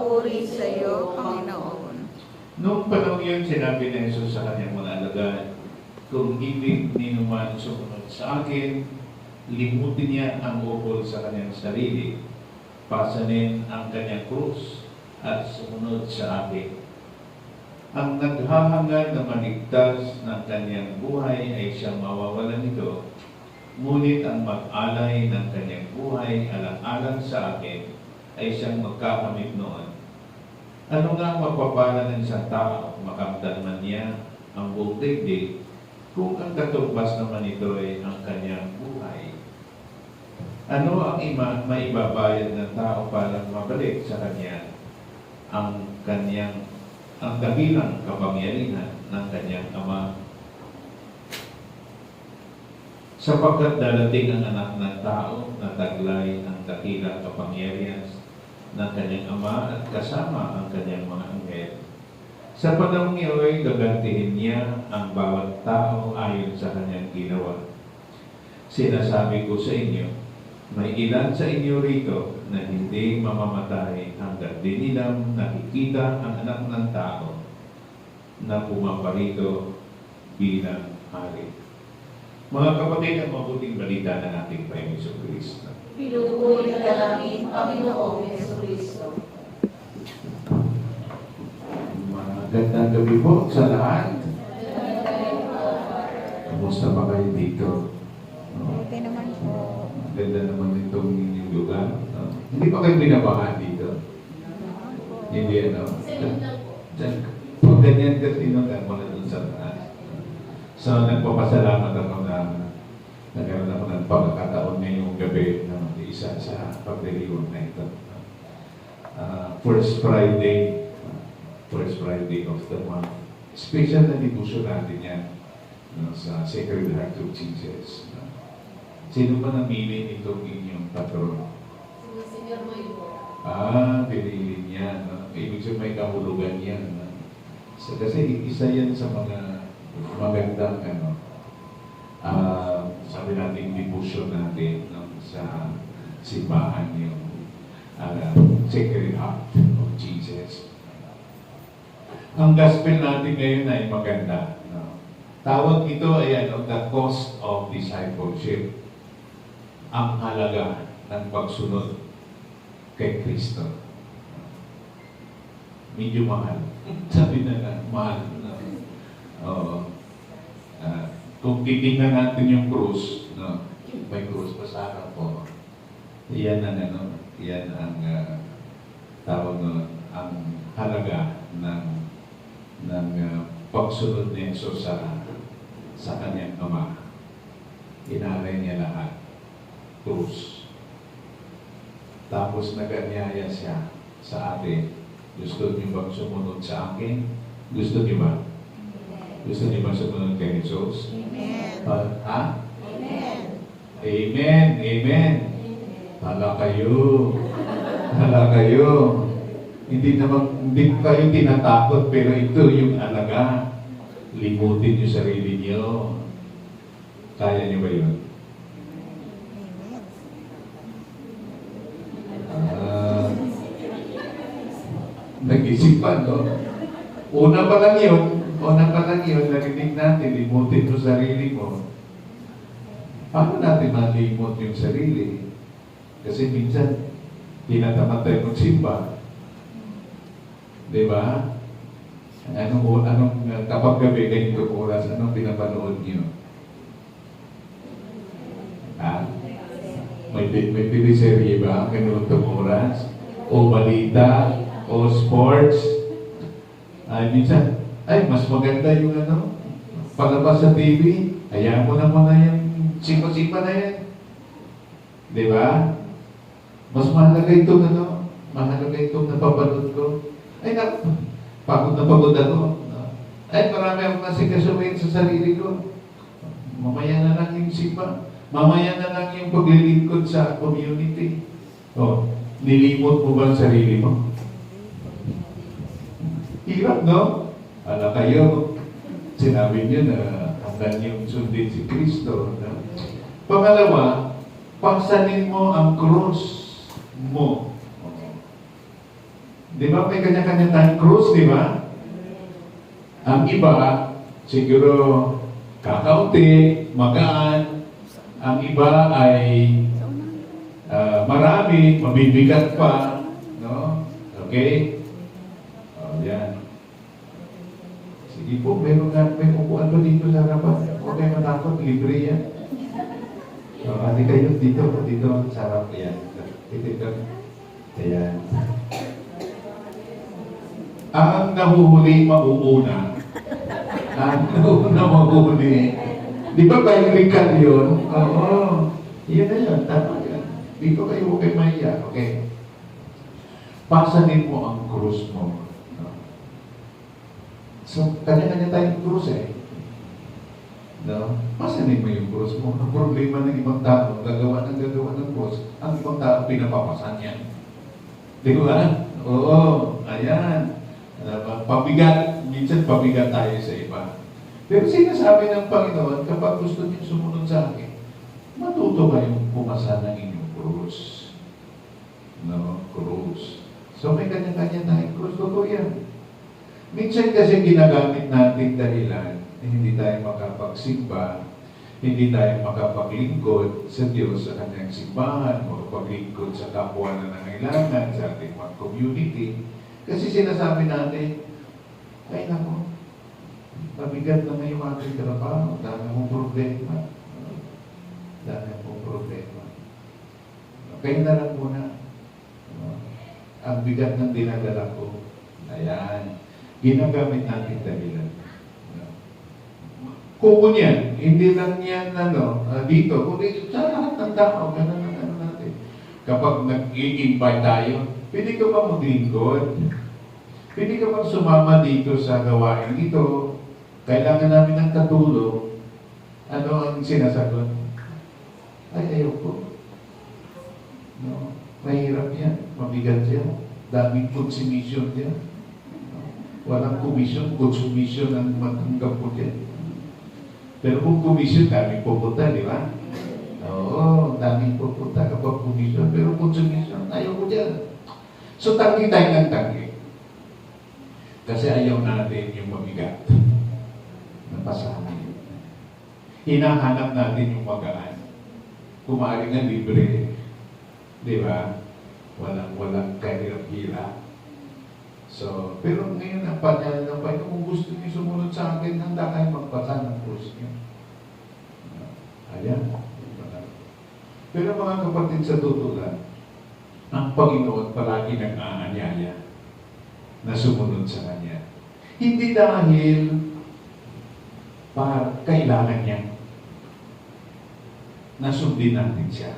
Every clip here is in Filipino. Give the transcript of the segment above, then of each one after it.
Papuri sa iyo, Panginoon. Noong panahon yun, sinabi ni Jesus sa kanyang mga alagad, kung hindi ninuman sumunod sa akin, limutin niya ang ukol sa kanyang sarili, pasanin ang kanyang krus, at sumunod sa akin. Ang naghahangad na maligtas ng kanyang buhay ay siyang mawawalan nito, ngunit ang mag-alay ng kanyang buhay alang-alang sa akin ay siyang magkakamit noon. Ano nga ang mapapala ng isang tao makamtan man niya ang buong daigdig kung ang katumbas naman ito ay ang kanyang buhay? Ano ang maibabayad ng tao para mabalik sa kanya ang dakilang kapangyarihan ng kanyang Ama? Sapagkat darating ang anak ng tao na taglay ang dakilang kapangyarihan ng kanyang Ama at kasama ang kanyang mga anghel. Sa panahong iyon, gagantihin niya ang bawat tao ayon sa kanyang ginawa. Sinasabi ko sa inyo, may ilan sa inyo rito na hindi mamamatay hanggang di nilang nakikita ang anak ng tao na pumaparito bilang hari. Mga kapatid, ang mabuting balita ng ating Panginoong Kristo. Pinupuri ka namin, Panginoong Jesucristo. Magandang gabi po sa lahat. Kamusta ba kayo dito? Okay naman po. Ganda naman itong inyong lugar. Hindi pa kayo binabahan dito? Hindi ano? Pag ganyan kasi nung mo na dun sa taas. So, nagpapasalamat ako na nagkaroon ako ng pagkakataon ngayong gabi na isa sa pagdiriwang na ito. First Friday of the month. Special na devotion natin yan sa Sacred Heart of Jesus. Sino ba namili nitong inyong patron? Senior mo yun po. Pinili niya. Ibig sabihin may kahulugan yan. So, kasi isa yan sa mga magandang sabi natin devotion natin sa simbahan yung Sacred Heart of Jesus. Ang gospel natin ngayon ay maganda. Tawag ito ay the cost of discipleship. Ang halaga ng pagsunod kay Kristo. Medyo mahal. Sabi na mahal. Kung titignan natin yung krus, may krus pa sa harap po. Yan ang tawag ang halaga ng pagsunod ni Jesus sa kanyang Ama. Inalay niya lahat. Krus. Tapos nag-anyaya siya sa atin. Gusto niyo bang sumunod sa akin? Gusto niyo ba? Gusto niyo ba sumunod kay Jesus? Amen. Amen. Amen. Amen. Hala kayo. Hindi kayo tinatakot, pero ito yung alaga. Limutin niyo sarili niyo. Kaya niyo ba yun? Nag-isipan, no? Una pa lang yun, narinig natin, limutin mo sarili mo. Paano natin malimot yung sarili? Kasi minsan, tinatamad tayo magsimba. Diba? Kapag gabi, ganitong oras, anong pinapanood niyo? May teleserye ba? Ganitong oras? O balita? O sports? Minsan, mas maganda yung palabas sa TV. Hayaan mo na muna yung sipa-sipa na yan. Diba? Mas mahalaga itong napapanood ko. Pagod na pagod ako. Marami akong nasikasuhin sa sarili ko. Mamaya na lang yung sipa. Mamaya na lang yung paglilingkod sa community. Nilimot mo ba ang sarili mo? Hirap, no? Ala kayo, sinabi niyo na hanggang yung sundin si Kristo. No? Pangalawa, pagsanin mo ang krus mo. Di ba may kanya-kanya tayong krus, di ba? Ang iba, siguro kakaunti, magaan. Ang iba ay marami, mabibigat pa. No? Okay? O, yan. Sige po, may upuan ba dito sa harapan? Huwag kayo matakot, libre yan. So, ati kayo dito sa harap yan. Dito. Ayan. Ang nahuhuli, mauuna. Ang nahuhuli, mahuhuli. Di ba biblical yun? Oo. Yan na yun. Tama yan. Dito kayo huwag kayo mahiya. Okay. Pasanin mo ang krus mo. So, kanya-kanya tayong krus eh. No? Pasanin mo yung krus mo. Ang problema ng ibang tao, gagawa ng krus, ang ibang tao pinapapasan yan. Di ba? Oo. Ayan. Pabigat. Minsan pabigat tayo sa iba. Pero sinasabi ng Panginoon, kapag gusto niyo sumunod sa akin, matuto kayong pumasa ng inyong krus. No? Krus. So may kanya-kanya tayong krus. Totoo yan. Minsan kasi ginagamit natin dahilan na hindi tayo makapagsimba, hindi tayo makapaglingkod sa Diyos sa kanyang simbahan o paglingkod sa kapwa na nangailangan sa ating mga community. Kasi sinasabi natin, ay nako, mabigat na ngayong ating trabaho, dami mong problema. Dami mong problema. Kayo na lang muna. Ang bigat ng dinadala ko, ayan, ginagamit natin dahilan. Kung yan, hindi lang yan dito, kundi sa lahat ng tao, ganun natin. Kapag nag-i-invite tayo, pwede ka ba maglingkod? Pwede ka bang sumama dito sa gawain ito? Kailangan namin ng katulong. Ano ang sinasagot? Ay, ayoko. No, mahirap yan. Mabigat yan. Daming consumption yan. Walang komisyon. Consumption ang matanggap ko yan. Pero kung komisyon, daming pupunta, di ba? Oo, daming pupunta kapag komisyon. Pero consumption, ayoko dyan. So, tanggi tayo ng tanggi. Kasi ayaw natin yung mabigat na pasanin. Hinahanap natin yung magaan. Kumari nga libre. Di ba? Walang kahirap-hirap. So, pero ngayon ang panyala ng Panginoon, kung gusto niyo sumunod sa akin, handa kayo magpasa ng krus niyo. Ayan. Pero mga kapatid sa tutulan, ang Panginoon palagi nag-aanyaya na sumunod sa Kanya. Hindi dahil para kailangan niya na sundin natin siya.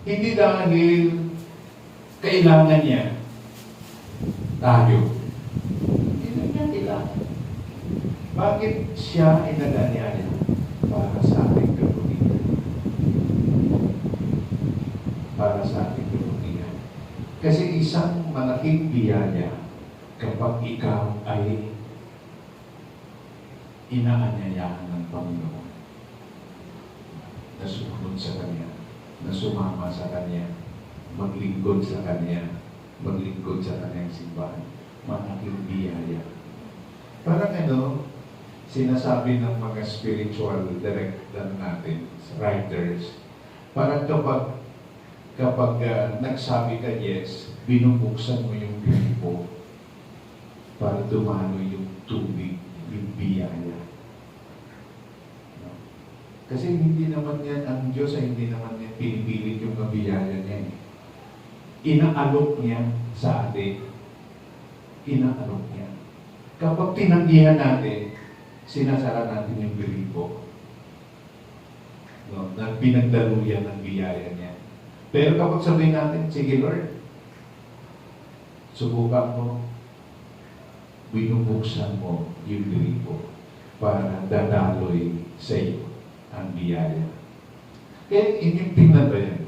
Hindi dahil kailangan niya tayo. Hindi niya kailangan. Bakit siya ay nag-aanyaya? Para sa ating kabutihan. Para sa ating kabutihan. Kasi isang malaking biyaya kapag ikaw ay inaanyayahan ng Panginoon na sumunod sa Kanya, na sumama sa Kanya, maglingkod sa Kanya, maglingkod sa Kanyang simbahan. Malaking biyaya. Parang sinasabi ng mga spiritual director natin, writers, parang kapag nagsabi ka yes, binubuksan mo yung gripo para dumalo yung tubig, yung biyaya. No? Kasi hindi naman yan, ang Diyos ay hindi naman yan pinipilit yung biyaya niya. Inaalok niya sa atin. Inaalok niya. Kapag tinanggihan natin, sinasara natin yung gripo. No? Na pinagdaluyan ng biyaya niya. Pero kapag sabihin natin, sige Lord, subukan mo, binubuksan mo yung gripo para dadaloy sa iyo ang biyaya. Kaya inyong tingnan ba yan?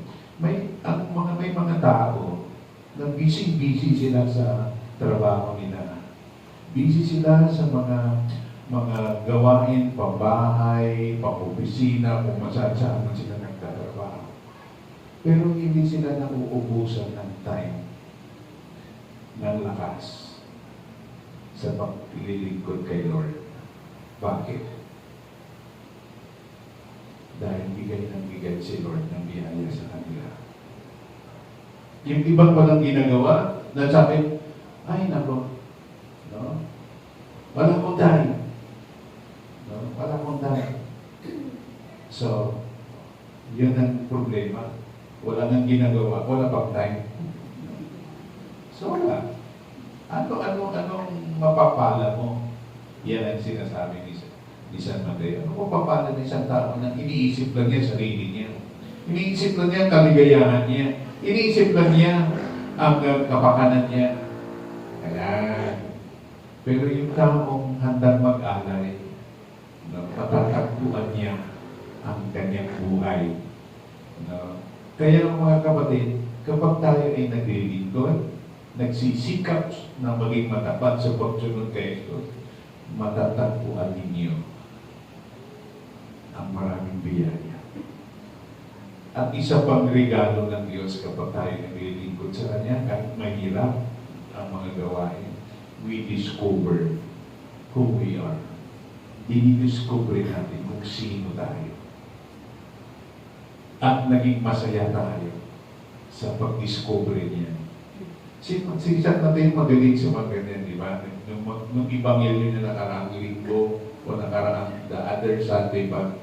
May mga tao na busy sila sa trabaho nila. Busy sila sa mga gawain, pambahay, pang-opisina, kung saan sila nagtatrabaho. Pero hindi sila nauubusan ng time ng lakas sa paglilingkod kay Lord. Bakit? Dahil bigay ng bigay si Lord ng biyaya sa kanila. Yung ibang palang ginagawa, na sabi, ay nako, no? Wala akong time. No? Wala akong time. So, yun ang problema. Wala nang ginagawa, wala pang time. So, wala. Anong mapapala mo? Yan ang sinasabi ni San Mateo. Ano mapapala ng isang tao na iniisip lang niya sarili niya? Iniisip lang niya ang kaligayahan niya. Iniisip lang niya ang kapakanan niya. Ayan. Pero yung taong handang mag-alay, no, patatagpuan niya ang kanyang buhay. No? Kaya mga kapatid, kapag tayo ay naglilingkod, nagsisikap na maging matapat sa pagsunod kay Jesus, matatagpuan ninyo ang maraming biyaya. At isa pang regalo ng Diyos kapag tayo naglilingkod sa Kanya, kahit mahirap ang mga gawain, we discover who we are. Dinidiscover natin kung sino tayo. At naging masaya tayo sa pag-discover niya. Si San Mateo magaling sa mga ganyan, di ba? Nung ibanghelyo na nakaraang linggo o nakaraang the other Sunday pa,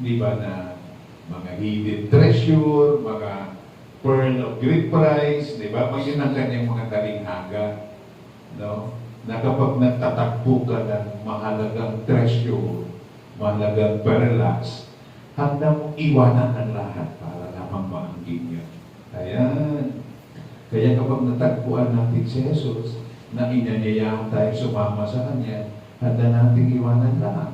di ba na mga hidden treasure, mga pearl of great price, di ba? Yun ang kanyang mga talinghaga. No? Na kapag nagtatakbo ka ng mahalagang treasure, mahalagang perlas, handa mong iwanan ang lahat para lamang maanggin niya. Ayan. Kaya kapag natagpuan natin si Jesus, na inanyayahan tayo sumama sa Kanya, handa natin iwanan lahat.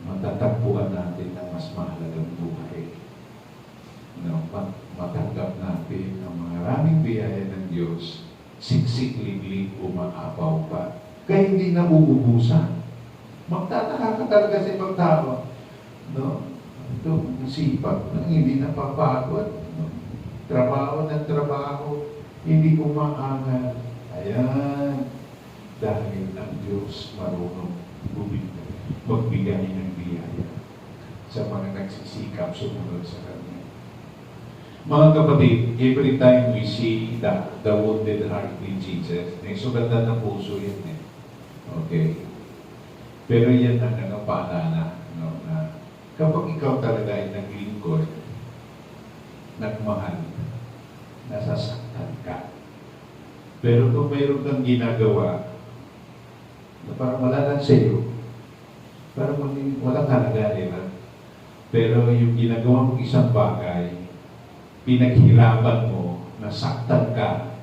Matatagpuan natin ang mas mahalagang buhay. No, matanggap natin ang maraming biyaya ng Diyos, siksik-liglig, umaapaw pa. Kaya hindi na uubusan. Magtataka ka talaga sa ibang tao. No? Ito, sipag na hindi napapagod. No? Trabaho ng trabaho, hindi umaangal. Ayan. Dahil ang Diyos marunong magbigay ng biyaya sa mga nagsisikap sumunod sa Kanya. Mga kapatid, every time we see the wounded heart in Jesus, nagsugatan ng puso yan eh. Okay? Pero yan ang paalala, no, na kapag ikaw talaga ay naglingkod, nagmahal, nasasaktan ka. Pero kung mayroon kang ginagawa na parang wala lang sa iyo, parang walang halaga, diba? Pero yung ginagawa mong isang bagay, pinaghirapan mo, nasaktan ka,